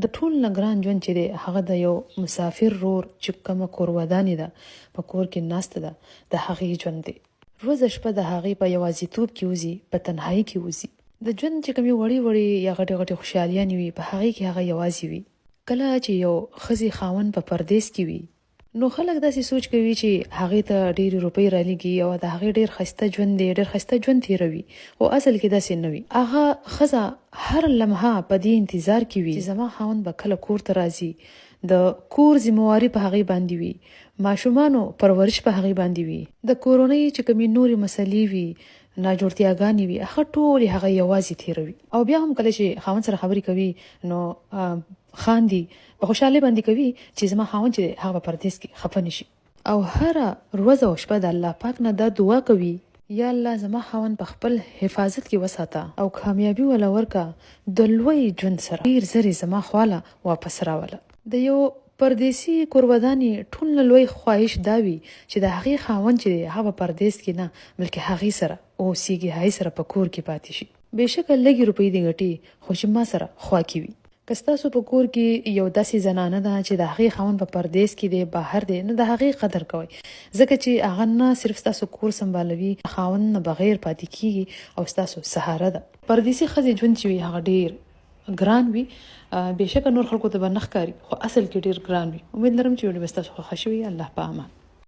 د ټول نه ګران ژوند چې دی هغه د یو مسافر رور چې کومه کورودانې ده په کور کې ناسته ده د هغې ژوند دی. روز شپه د هغې په یوازیتوب کې وځي، په تنهایي کې وځي. د ژوند چې کومې وړې وړې یا غټې غټې خوشحالیانې وي په هغې کې هغه یوازې وي. کله چې یو ښځې خاوند په پردیس کې وي نو خلک داسې سوچ کوي چې هغې ته ډېرې روپۍ رالېږي او د هغې ډېر ښایسته ژوند دی، ډېر ښایسته ژوند تېروي، خو اصل کې داسې نه وي. هغه ښځه هر لمحه په دې انتظار کې وي چې زما خاوند به کله کور ته راځي، د کور ذمہواري په هغې باندې وي، ماشومانو پرورش په هغې باندې وي، د کورنۍ چې کومې نورې مسلې وي، ناجوړتیاګانې وي، هغه ټولې هغه یوازې تېروي. او بیا هم کله چې خاوند سره خبرې کوي نو خاندي، په خوشحالۍ باندې کوي چې زما خاوند چې هغه په پردیس کې خفه نشي. او هره ورځ او شپه د الله پاک نه دا دعا کوي، یا الله زما خاوند په خپل حفاظت کې وساته او کامیابی ولا ورکا، د لوی ژوند سره ډیر زری زما خواله واپس راوله. د یو پردیسی کورودانې ټول لوی خواهش داوي چې د هغې خاوند چې هغه پردیس کې نه بلکې هغې سره اوسېږي، هغې سره په کور کې پاتې شي. بېشکه لږې روپۍ دې ګټي خو چې ما سره خوا کې وي. که ستاسو په کور کې یو داسې زنانه ده چې د هغې خاوند په پردیس کې دی، بهر دی، نو د هغې قدر کوئ، ځکه چې هغه نه صرف ستاسو کور سنبالوي، خاوند نه بغیر پاتې کیږي او ستاسو سهاره ده. پردیسي ښځې ژوند چې وي هغه ډیر ګران وي، بېشکه نور خلکو ته به نه ښکاري خو اصل کې ډیر ګران وي. امید لرم چې ویډیو به ستاسو خوښه شوي. الله په امان.